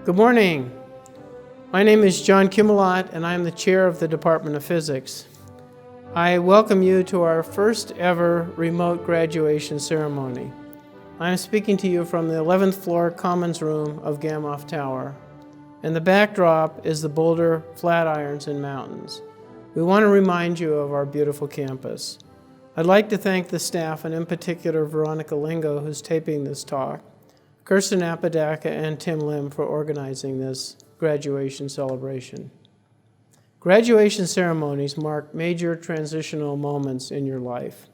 Good morning. My name is John Cumalat, and I am the chair of the Department of Physics. I welcome you to our first ever remote graduation ceremony. I am speaking to you from the 11th floor Commons Room of Gamow Tower, and the backdrop is the Boulder Flatirons and Mountains. We want to remind you of our beautiful campus. I'd like to thank the staff, and in particular Veronica Lingo, who's taping this talk, Kirsten Apodaca, and Tim Lim for organizing this graduation celebration. Graduation ceremonies mark major transitional moments in your life.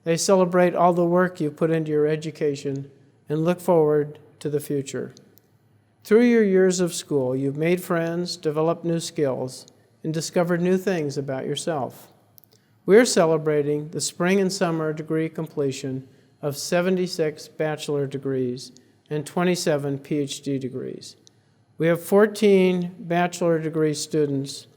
They celebrate all the work you put into your education and look forward to the future. Through your years of school, you've made friends, developed new skills, and discovered new things about yourself. We're celebrating the spring and summer degree completion of 76 bachelor degrees and 27 PhD degrees. We have 14 bachelor degree students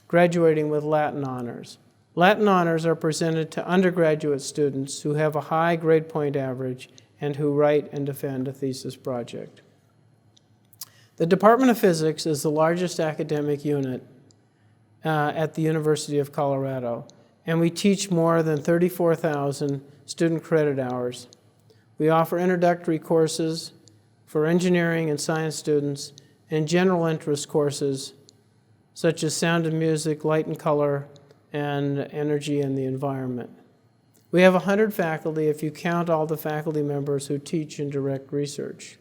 graduating with Latin honors. Latin honors are presented to undergraduate students who have a high grade point average and who write and defend a thesis project. The Department of Physics is the largest academic unit at the University of Colorado, and we teach more than 34,000 student credit hours. We offer introductory courses for engineering and science students and general interest courses such as sound and music, light and color, and energy and the environment. We have 100 faculty if you count all the faculty members who teach and direct research.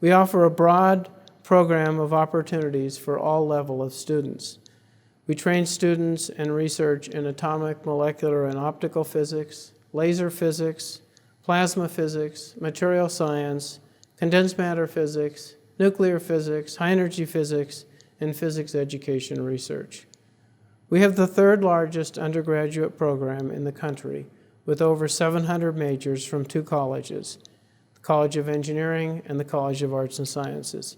We offer a broad program of opportunities for all level of students. We train students and research in atomic, molecular, and optical physics, laser physics, plasma physics, material science, condensed matter physics, nuclear physics, high-energy physics, and physics education research. We have the third largest undergraduate program in the country with over 700 majors from two colleges, the College of Engineering and the College of Arts and Sciences.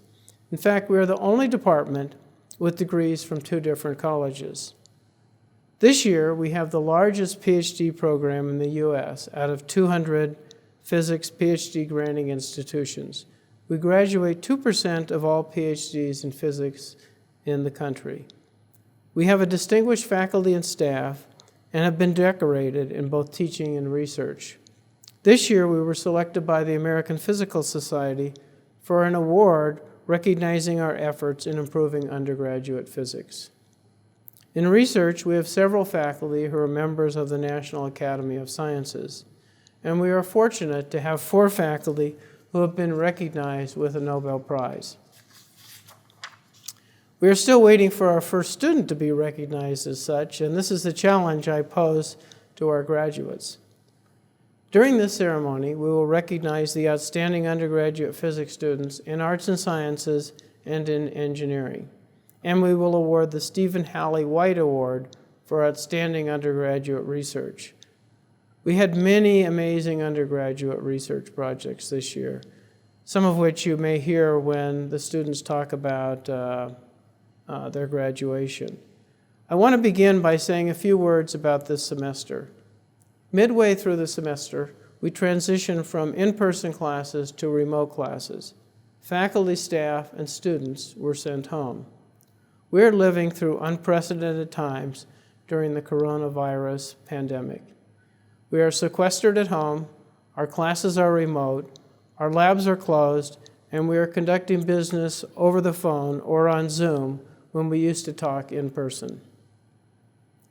In fact, we are the only department with degrees from two different colleges. This year, we have the largest PhD program in the U.S. out of 200 physics PhD granting institutions. We graduate 2% of all PhDs in physics in the country. We have a distinguished faculty and staff and have been decorated in both teaching and research. This year, we were selected by the American Physical Society for an award recognizing our efforts in improving undergraduate physics. In research, we have several faculty who are members of the National Academy of Sciences, and we are fortunate to have 4 faculty who have been recognized with a Nobel Prize. We are still waiting for our first student to be recognized as such, and this is the challenge I pose to our graduates. During this ceremony, we will recognize the outstanding undergraduate physics students in arts and sciences and in engineering. And we will award the Stephen Halley White Award for outstanding undergraduate research. We had many amazing undergraduate research projects this year, some of which you may hear when the students talk about their graduation. I want to begin by saying a few words about this semester. Midway through the semester, we transitioned from in-person classes to remote classes. Faculty, staff, and students were sent home. We're living through unprecedented times during the coronavirus pandemic. We are sequestered at home, our classes are remote, our labs are closed, and we are conducting business over the phone or on Zoom when we used to talk in person.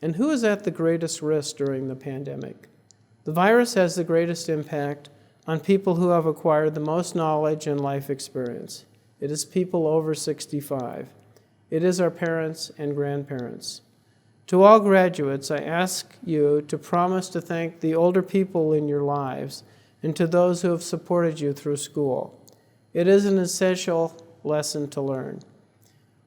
And who is at the greatest risk during the pandemic? The virus has the greatest impact on people who have acquired the most knowledge and life experience. It is people over 65. It is our parents and grandparents. To all graduates, I ask you to promise to thank the older people in your lives and to those who have supported you through school. It is an essential lesson to learn.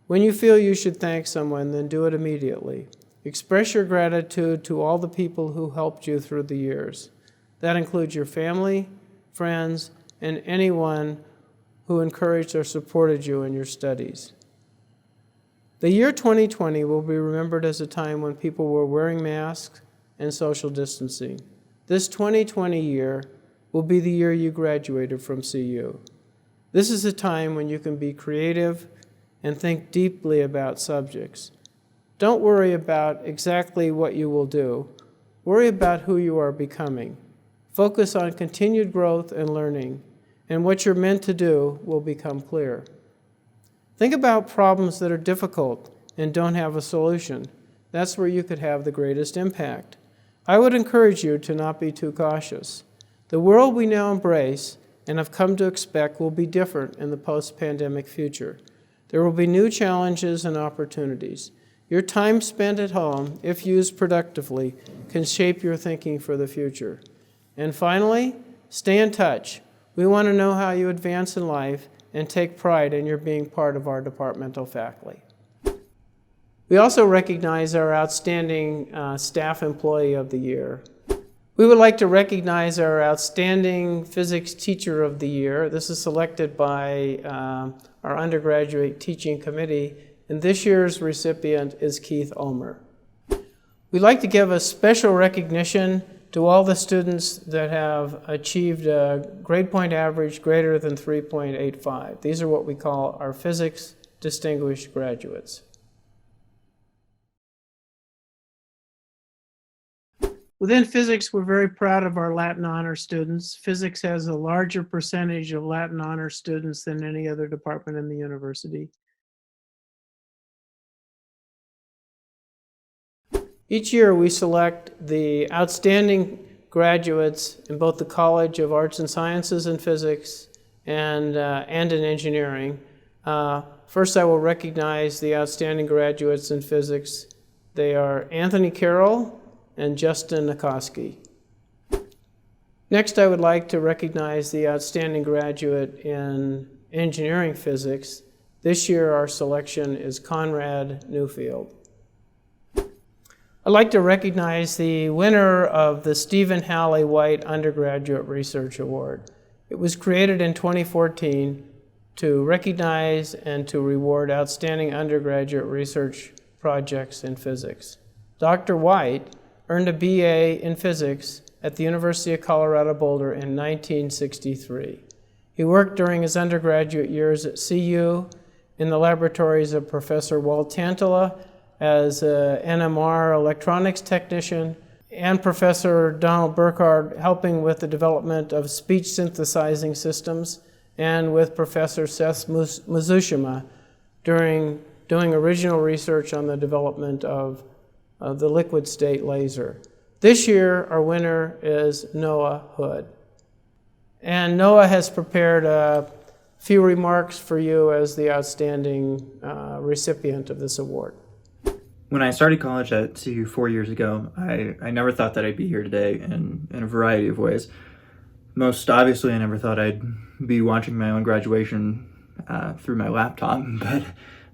When you feel you should thank someone, then do it immediately. Express your gratitude to all the people who helped you through the years. That includes your family, friends, and anyone who encouraged or supported you in your studies. The year 2020 will be remembered as a time when people were wearing masks and social distancing. This 2020 year will be the year you graduated from CU. This is a time when you can be creative and think deeply about subjects. Don't worry about exactly what you will do. Worry about who you are becoming. Focus on continued growth and learning, and what you're meant to do will become clear. Think about problems that are difficult and don't have a solution. That's where you could have the greatest impact. I would encourage you to not be too cautious. The world we now embrace and have come to expect will be different in the post-pandemic future. There will be new challenges and opportunities. Your time spent at home, if used productively, can shape your thinking for the future. And finally, stay in touch. We want to know how you advance in life and take pride in your being part of our departmental faculty. We also recognize our outstanding staff employee of the year. We would like to recognize our outstanding physics teacher of the year. This is selected by our undergraduate teaching committee, and this year's recipient is Keith Ulmer. We'd like to give a special recognition to all the students that have achieved a grade point average greater than 3.85. These are what we call our physics distinguished graduates. Within physics, we're very proud of our Latin honor students. Physics has a larger percentage of Latin honor students than any other department in the university. Each year, we select the outstanding graduates in both the College of Arts and Sciences and Physics and in engineering. First, I will recognize the outstanding graduates in physics. They are Anthony Carroll and Justin Nikoski. Next, I would like to recognize the outstanding graduate in engineering physics. This year, our selection is Conrad Newfield. I'd like to recognize the winner of the Stephen Halley White Undergraduate Research Award. It was created in 2014 to recognize and to reward outstanding undergraduate research projects in physics. Dr. White earned a BA in physics at the University of Colorado Boulder in 1963. He worked during his undergraduate years at CU in the laboratories of Professor Walt Tantala as an NMR electronics technician, and Professor Donald Burkhardt helping with the development of speech synthesizing systems, and with Professor Seth Mizushima doing original research on the development of the liquid state laser. This year, our winner is Noah Hood. And Noah has prepared a few remarks for you as the outstanding recipient of this award. When I started college at CU 4 years ago, I never thought that I'd be here today in a variety of ways. Most obviously, I never thought I'd be watching my own graduation through my laptop, but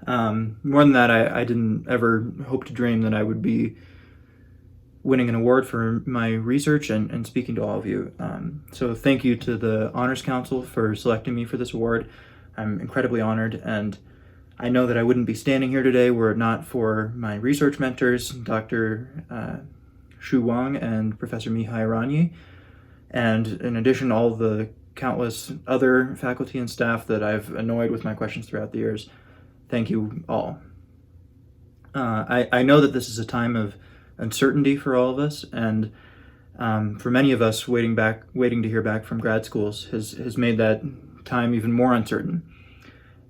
more than that, I didn't ever hope to dream that I would be winning an award for my research and speaking to all of you. So thank you to the Honors Council for selecting me for this award. I'm incredibly honored, and I know that I wouldn't be standing here today were it not for my research mentors, Dr. Shu Wang and Professor Mihai Ranyi, and in addition, all the countless other faculty and staff that I've annoyed with my questions throughout the years. Thank you all. I know that this is a time of uncertainty for all of us, and for many of us, waiting to hear back from grad schools has made that time even more uncertain.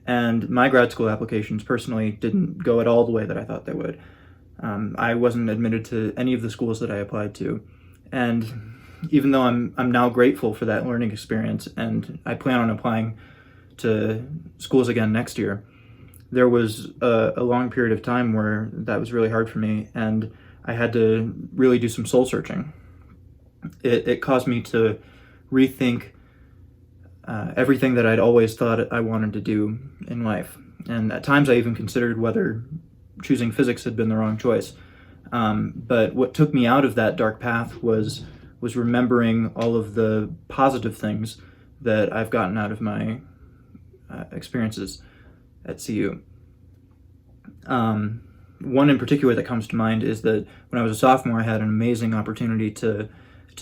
And my grad school applications personally didn't go at all the way that I thought they would. I wasn't admitted to any of the schools that I applied to. And even though I'm now grateful for that learning experience and I plan on applying to schools again next year, there was a long period of time where that was really hard for me, and I had to really do some soul searching. It caused me to rethink everything that I'd always thought I wanted to do in life. And at times I even considered whether choosing physics had been the wrong choice. But what took me out of that dark path was remembering all of the positive things that I've gotten out of my experiences at CU. One in particular that comes to mind is that when I was a sophomore, I had an amazing opportunity to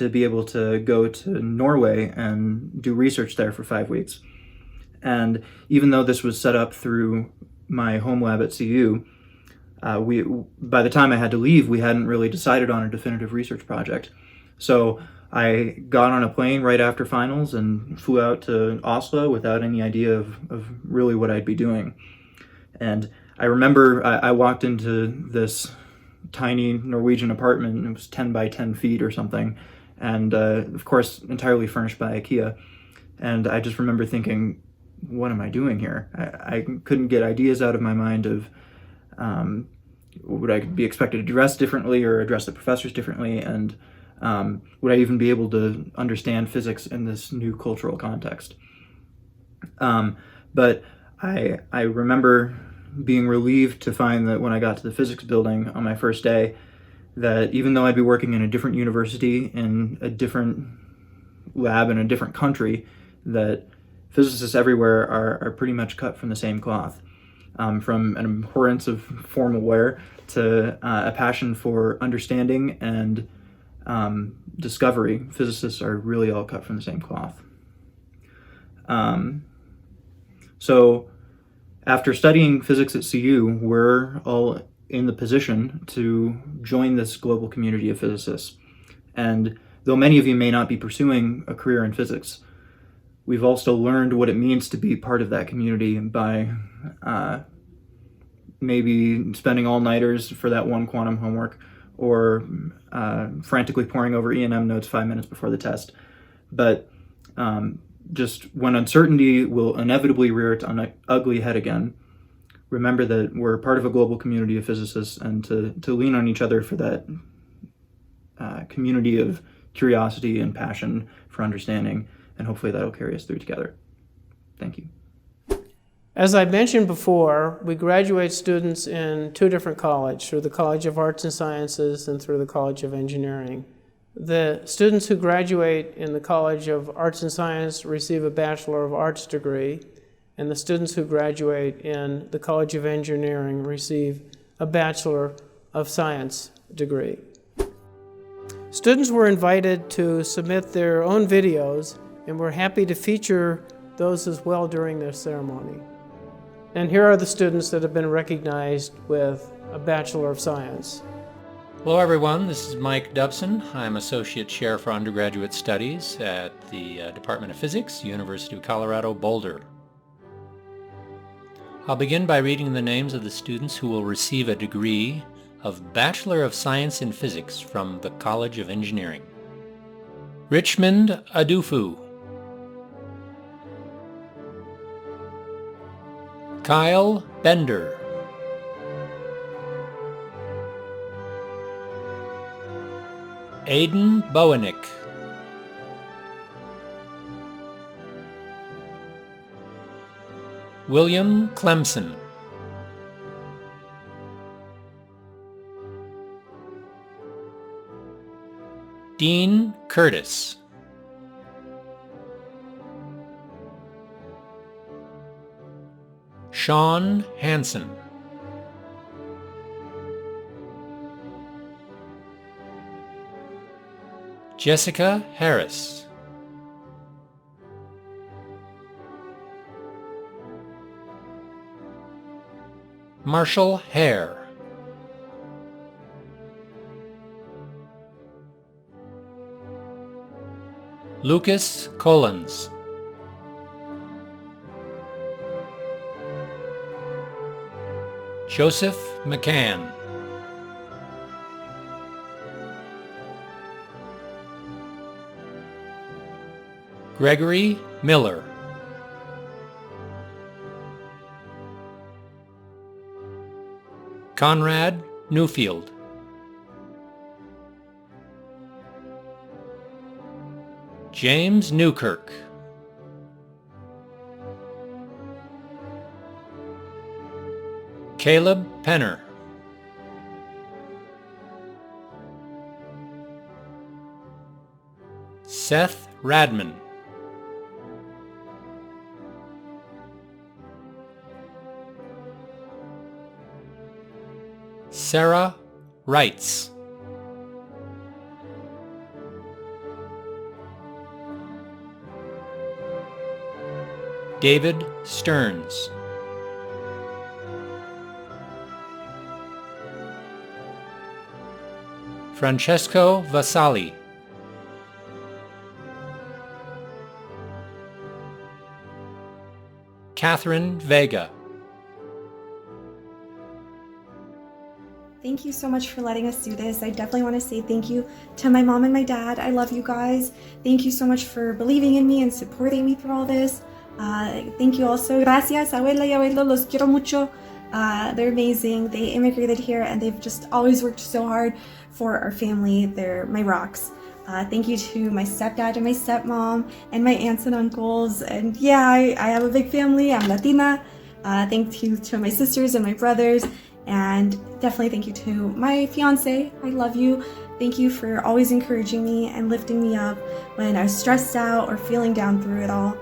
be able to go to Norway and do research there for 5 weeks. And even though this was set up through my home lab at CU, by the time I had to leave, we hadn't really decided on a definitive research project. So I got on a plane right after finals and flew out to Oslo without any idea of really what I'd be doing. And I remember I walked into this tiny Norwegian apartment, and it was 10 by 10 feet or something, and of course entirely furnished by IKEA. And I just remember thinking, what am I doing here? I couldn't get ideas out of my mind of would I be expected to dress differently or address the professors differently, and would I even be able to understand physics in this new cultural context? But I remember being relieved to find that when I got to the physics building on my first day, that even though I'd be working in a different university, in a different lab, in a different country, that physicists everywhere are pretty much cut from the same cloth. From an abhorrence of formal wear to a passion for understanding and discovery, physicists are really all cut from the same cloth. So after studying physics at CU, we're all in the position to join this global community of physicists. And though many of you may not be pursuing a career in physics, we've also learned what it means to be part of that community by maybe spending all-nighters for that one quantum homework, or frantically poring over E&M notes 5 minutes before the test. But just when uncertainty will inevitably rear its ugly head again, remember that we're part of a global community of physicists, and to lean on each other for that community of curiosity and passion for understanding, and hopefully that'll carry us through together. Thank you. As I mentioned before, we graduate students in two different colleges, through the College of Arts and Sciences and through the College of Engineering. The students who graduate in the College of Arts and Science receive a Bachelor of Arts degree, and the students who graduate in the College of Engineering receive a Bachelor of Science degree. Students were invited to submit their own videos, and we're happy to feature those as well during their ceremony. And here are the students that have been recognized with a Bachelor of Science. Hello everyone, this is Mike Dubson. I'm Associate Chair for Undergraduate Studies at the Department of Physics, University of Colorado, Boulder. I'll begin by reading the names of the students who will receive a degree of Bachelor of Science in Physics from the College of Engineering. Richmond Adufu. Kyle Bender. Aidan Boenick. William Clemson. Dean Curtis. Sean Hansen. Jessica Harris. Marshall Hare. Lucas Collins. Joseph McCann. Gregory Miller. Conrad Newfield. James Newkirk. Caleb Penner. Seth Radman. Sarah Reitz. David Stearns. Francesco Vasali. Catherine Vega. Thank you so much for letting us do this. I definitely want to say thank you to my mom and my dad. I love you guys. Thank you so much for believing in me and supporting me through all this. Thank you also. Gracias, abuela y abuelo. Los quiero mucho. They're amazing. They immigrated here and they've just always worked so hard for our family. They're my rocks. Thank you to my stepdad and my stepmom and my aunts and uncles. And yeah, I have a big family. I'm Latina. Thank you to my sisters and my brothers. And definitely thank you to my fiance. I love you. Thank you for always encouraging me and lifting me up when I was stressed out or feeling down through it all.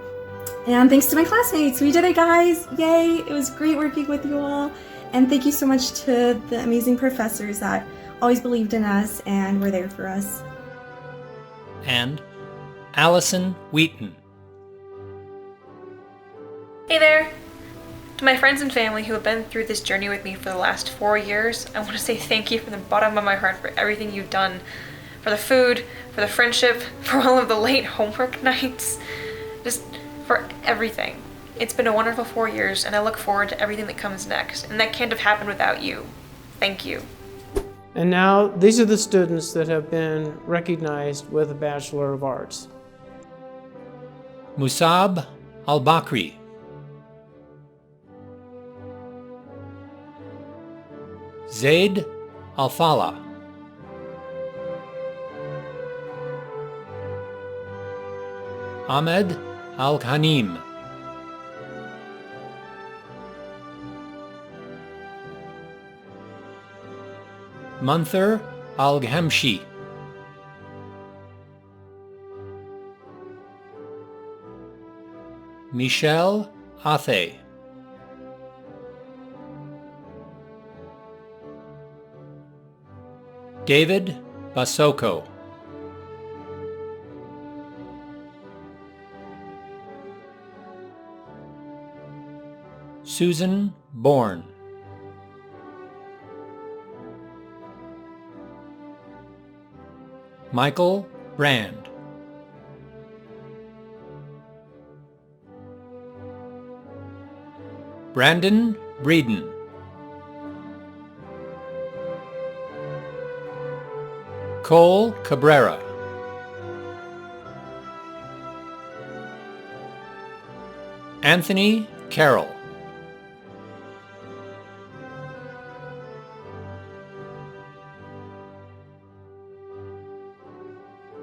And thanks to my classmates. We did it, guys. Yay. It was great working with you all. And thank you so much to the amazing professors that always believed in us and were there for us. And Allison Wheaton. Hey there! To my friends and family who have been through this journey with me for the last 4 years, I want to say thank you from the bottom of my heart for everything you've done. For the food, for the friendship, for all of the late homework nights, just for everything. It's been a wonderful 4 years and I look forward to everything that comes next, and that can't have happened without you. Thank you. And now, these are the students that have been recognized with a Bachelor of Arts. Musab Al-Bakri. Zaid Al-Fala. Ahmed Al-Khanim. Munthar Al-Ghamshi. Michelle Athe. David Basoko. Susan Bourne. Michael Brand. Brandon Breeden. Cole Cabrera. Anthony Carroll.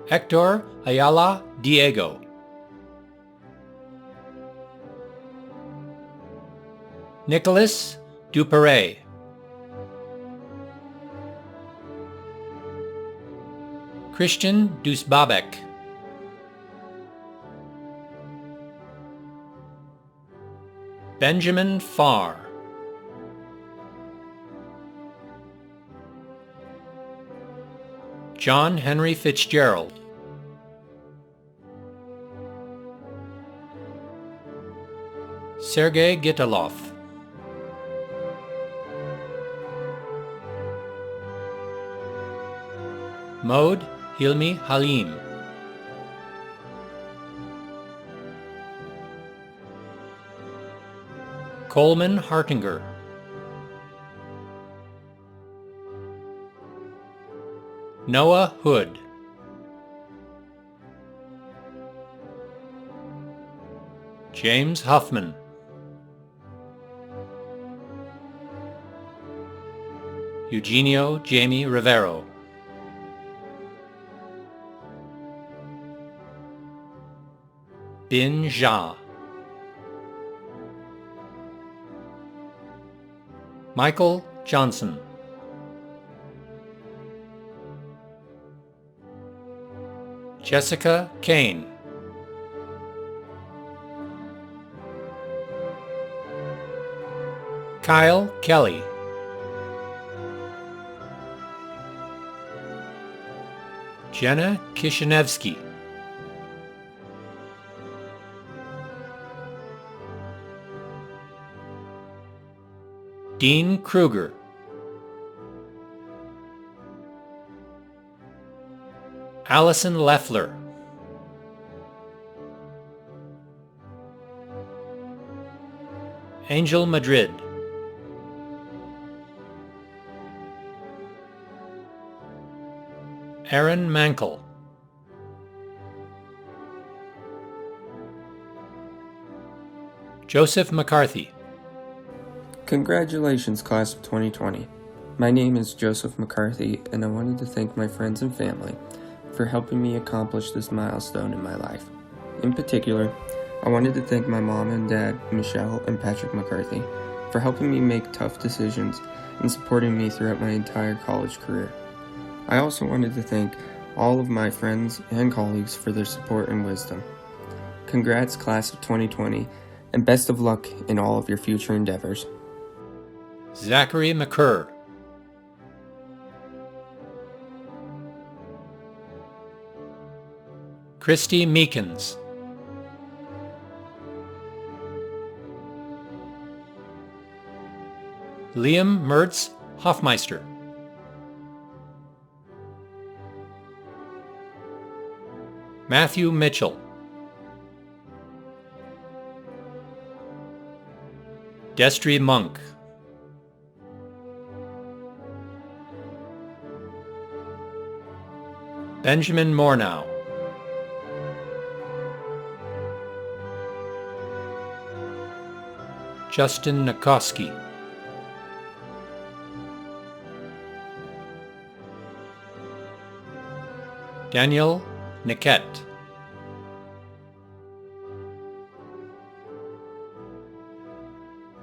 Hector Ayala Diego. Nicholas Duperret. Christian Dusbabek. Benjamin Farr. John Henry Fitzgerald. Sergei Gitalov. Maud Hilmi Halim. Coleman Hartinger. Noah Hood. James Huffman. Eugenio Jamie Rivero. Bin Jha. Michael Johnson. Jessica Kane. Kyle Kelly. Jenna Kishinevsky. Dean Kruger. Allison Leffler. Angel Madrid. Aaron Mankel. Joseph McCarthy. Congratulations, class of 2020. My name is Joseph McCarthy, and I wanted to thank my friends and family for helping me accomplish this milestone in my life. In particular, I wanted to thank my mom and dad, Michelle and Patrick McCarthy, for helping me make tough decisions and supporting me throughout my entire college career. I also wanted to thank all of my friends and colleagues for their support and wisdom. Congrats, class of 2020, and best of luck in all of your future endeavors. Zachary McCurr. Christy Meekins. Liam Mertz Hoffmeister. Matthew Mitchell. Destry Monk. Benjamin Mornow. Justin Nikoski. Daniel Niket.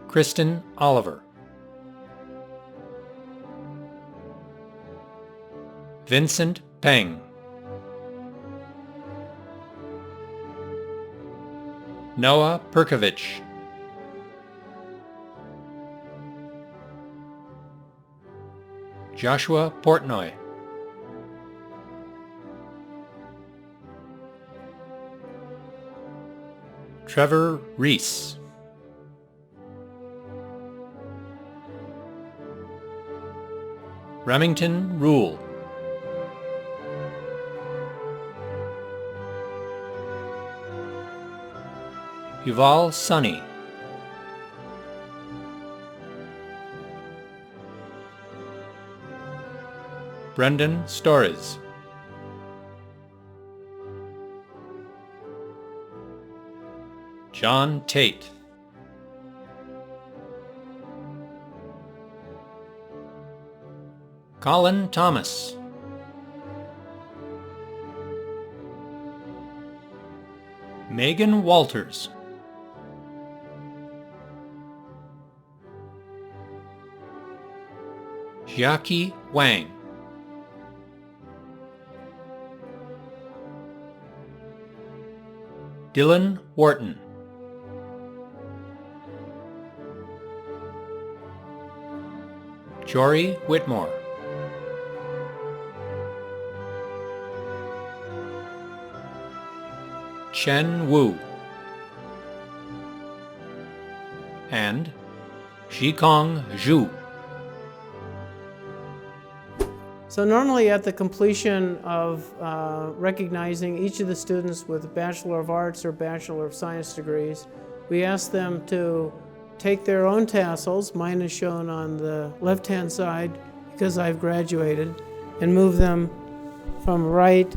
Kristen Oliver. Vincent Peng. Noah Perkovich. Joshua Portnoy. Trevor Reese. Remington Rule. Yuval Sunny. Brendan Storrs. John Tate. Colin Thomas. Megan Walters. Jackie Wang. Dylan Wharton. Jory Whitmore. Chen Wu. And Shikong Zhu. So normally at the completion of recognizing each of the students with a Bachelor of Arts or Bachelor of Science degrees, we ask them to take their own tassels, mine is shown on the left-hand side because I've graduated, and move them from right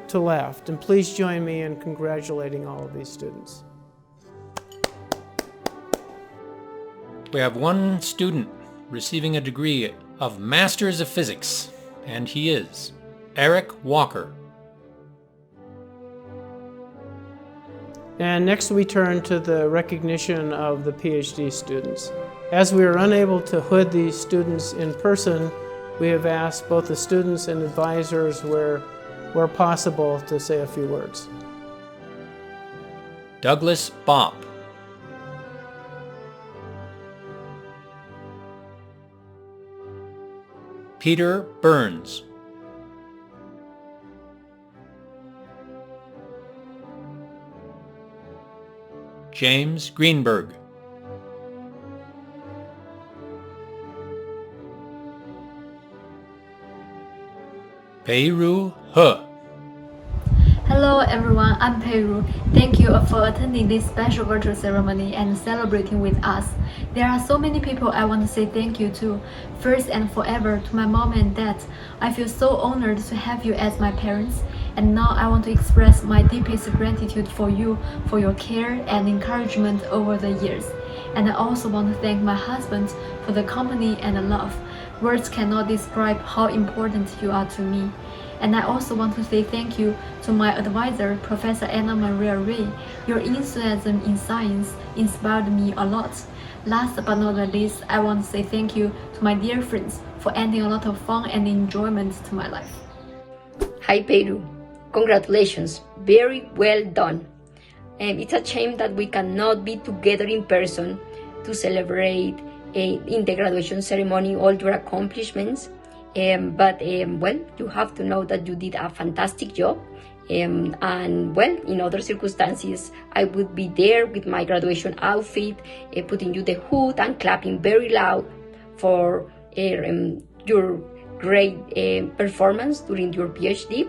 to left. And please join me in congratulating all of these students. We have one student receiving a degree of Masters of Physics, and he is Eric Walker. And next we turn to the recognition of the PhD students. As we are unable to hood these students in person, we have asked both the students and advisors where possible to say a few words. Douglas Bopp. Peter Burns. James Greenberg. Peiru He. Hello everyone, I'm Peiru. Thank you for attending this special virtual ceremony and celebrating with us. There are so many people I want to say thank you to. First and forever to my mom and dad. I feel so honored to have you as my parents. And now I want to express my deepest gratitude for you, for your care and encouragement over the years. And I also want to thank my husband for the company and the love. Words cannot describe how important you are to me. And I also want to say thank you to my advisor, Professor Anna Maria Ray. Your enthusiasm in science inspired me a lot. Last but not least, I want to say thank you to my dear friends for adding a lot of fun and enjoyment to my life. Hi Peru, congratulations, very well done. It's a shame that we cannot be together in person to celebrate in the graduation ceremony all your accomplishments. But you have to know that you did a fantastic job. And in other circumstances, I would be there with my graduation outfit, putting you the hood and clapping very loud for your great performance during your PhD.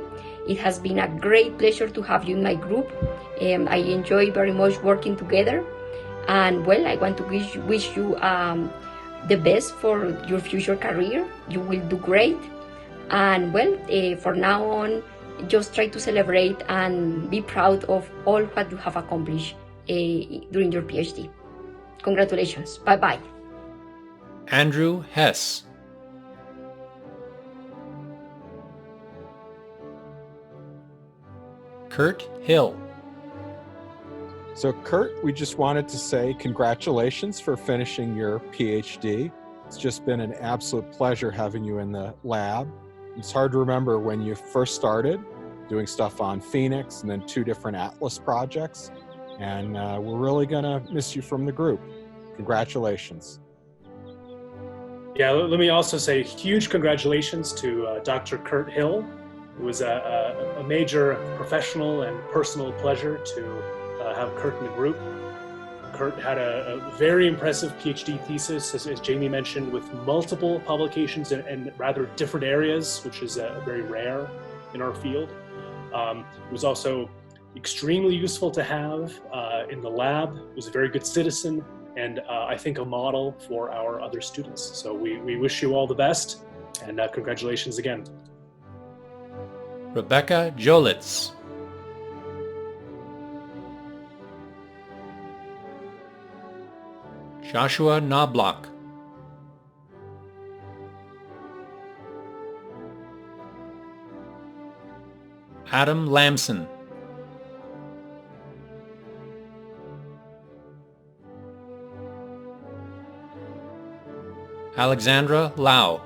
It has been a great pleasure to have you in my group. I enjoy very much working together. And I want to wish you the best for your future career. You will do great. And for now on, just try to celebrate and be proud of all what you have accomplished during your PhD. Congratulations. Bye-bye. Andrew Hess. Kurt Hill. So Kurt, we just wanted to say congratulations for finishing your PhD. It's just been an absolute pleasure having you in the lab. It's hard to remember when you first started doing stuff on Phoenix and then 2 different Atlas projects. And we're really gonna miss you from the group. Congratulations. Yeah, let me also say huge congratulations to Dr. Kurt Hill. It was a major professional and personal pleasure to have Kurt in the group. Kurt had a very impressive PhD thesis, as Jamie mentioned, with multiple publications in rather different areas, which is very rare in our field. It was also extremely useful to have in the lab. He was a very good citizen and I think a model for our other students. So we wish you all the best and congratulations again. Rebecca Jolitz. Joshua Knobloch. Adam Lamson. Alexandra Lau.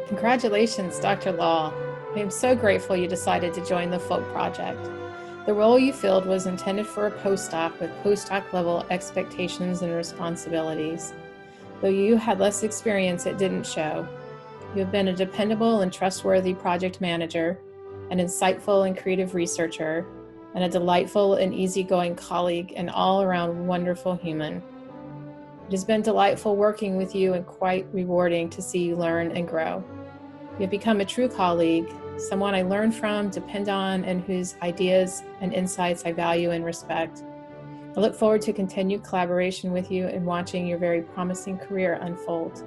Congratulations, Dr. Law. I am so grateful you decided to join the Folk Project. The role you filled was intended for a postdoc with postdoc level expectations and responsibilities. Though you had less experience, it didn't show. You have been a dependable and trustworthy project manager, an insightful and creative researcher, and a delightful and easygoing colleague and all-around wonderful human. It has been delightful working with you and quite rewarding to see you learn and grow. You have become a true colleague, someone I learn from, depend on, and whose ideas and insights I value and respect. I look forward to continued collaboration with you and watching your very promising career unfold.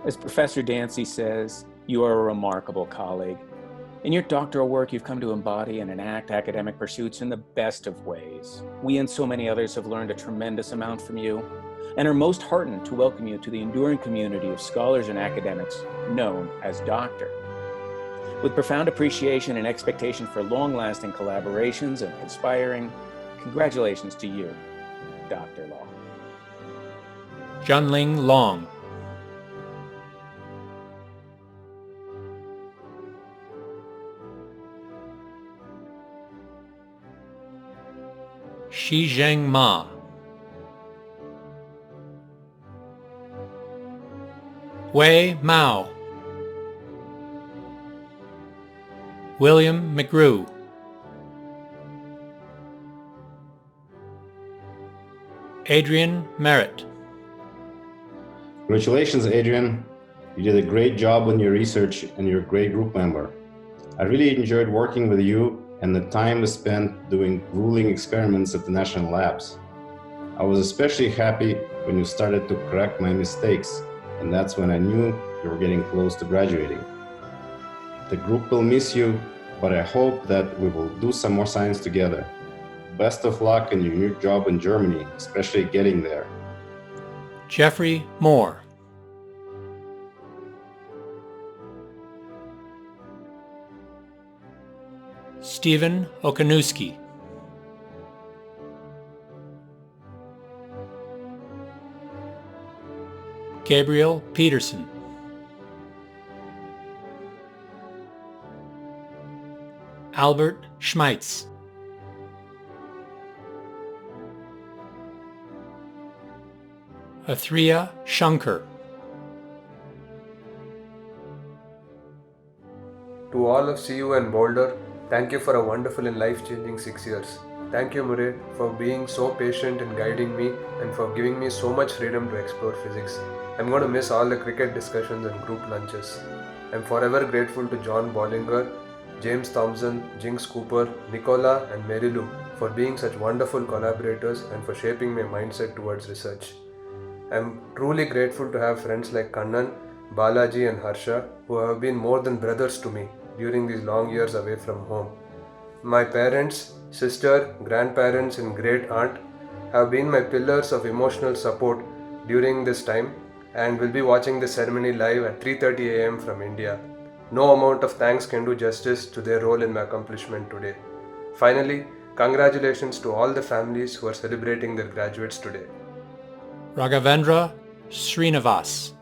As Professor Dancy says, you are a remarkable colleague. In your doctoral work, you've come to embody and enact academic pursuits in the best of ways. We and so many others have learned a tremendous amount from you and are most heartened to welcome you to the enduring community of scholars and academics known as Doctor. With profound appreciation and expectation for long-lasting collaborations and conspiring, congratulations to you, Dr. Law. Junling Long. Shizheng Ma. Wei Mao. William McGrew. Adrian Merritt. Congratulations, Adrian. You did a great job on your research and you're a great group member. I really enjoyed working with you and the time we spent doing grueling experiments at the national labs. I was especially happy when you started to correct my mistakes, and that's when I knew you were getting close to graduating. The group will miss you, but I hope that we will do some more science together. Best of luck in your new job in Germany, especially getting there. Jeffrey Moore. Stephen Okanuski. Gabriel Peterson. Albert Schmeitz. Athria Shankar. To all of CU and Boulder, thank you for a wonderful and life-changing 6 years. Thank you, Murray, for being so patient in guiding me and for giving me so much freedom to explore physics. I'm going to miss all the cricket discussions and group lunches. I'm forever grateful to John Bollinger, James Thompson, Jinx Cooper, Nicola and Mary Lou for being such wonderful collaborators and for shaping my mindset towards research. I'm truly grateful to have friends like Kannan, Balaji and Harsha who have been more than brothers to me during these long years away from home. My parents, sister, grandparents and great aunt have been my pillars of emotional support during this time and will be watching the ceremony live at 3:30 a.m. from India. No amount of thanks can do justice to their role in my accomplishment today. Finally, congratulations to all the families who are celebrating their graduates today. Raghavendra Srinivas.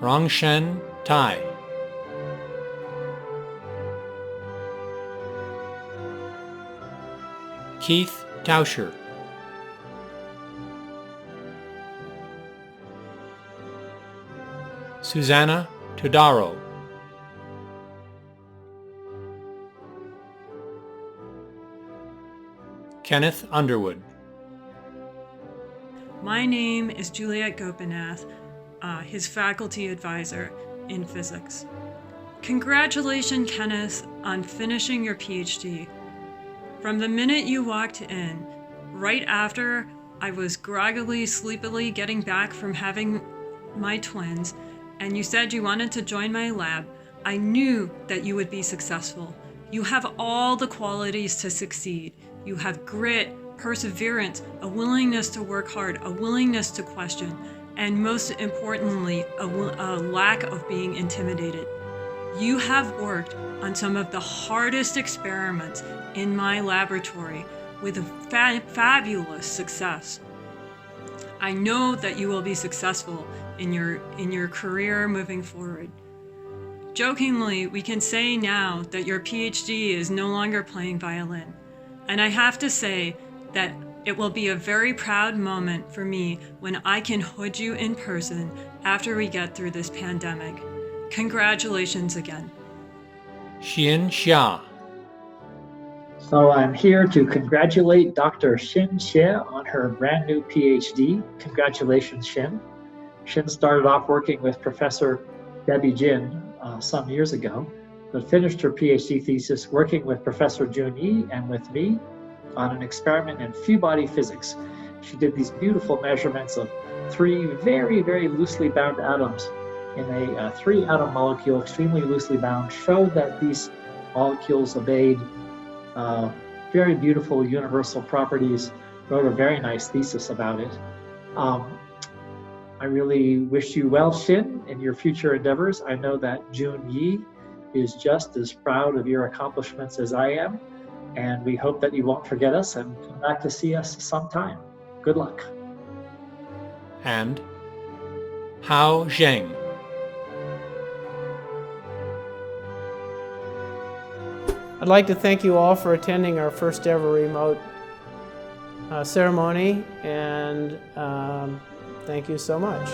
Rongshen Tai. Keith Tauscher. Susanna Todaro. Kenneth Underwood. My name is Juliet Gopinath, his faculty advisor in physics. Congratulations, Kenneth, on finishing your PhD. From the minute you walked in, right after I was groggily, sleepily getting back from having my twins, and you said you wanted to join my lab, I knew that you would be successful. You have all the qualities to succeed. You have grit, perseverance, a willingness to work hard, a willingness to question, and most importantly, a lack of being intimidated. You have worked on some of the hardest experiments in my laboratory with a fabulous success. I know that you will be successful in your career moving forward. Jokingly, we can say now that your PhD is no longer playing violin. And I have to say that it will be a very proud moment for me when I can hood you in person after we get through this pandemic. Congratulations again. Xian Xia. So I'm here to congratulate Dr. Xin Xie on her brand new PhD. Congratulations, Xin. Xin started off working with Professor Debbie Jin some years ago, but finished her PhD thesis working with Professor Jun Yi and with me on an experiment in few body physics. She did these beautiful measurements of three very, very loosely bound atoms in a 3-atom molecule, extremely loosely bound, showed that these molecules obeyed very beautiful universal properties, wrote a very nice thesis about it. I really wish you well, Xin, in your future endeavors. I know that Jun Yi is just as proud of your accomplishments as I am, and we hope that you won't forget us and come back to see us sometime. Good luck. And Hao Zheng. I'd like to thank you all for attending our first ever remote ceremony, and thank you so much.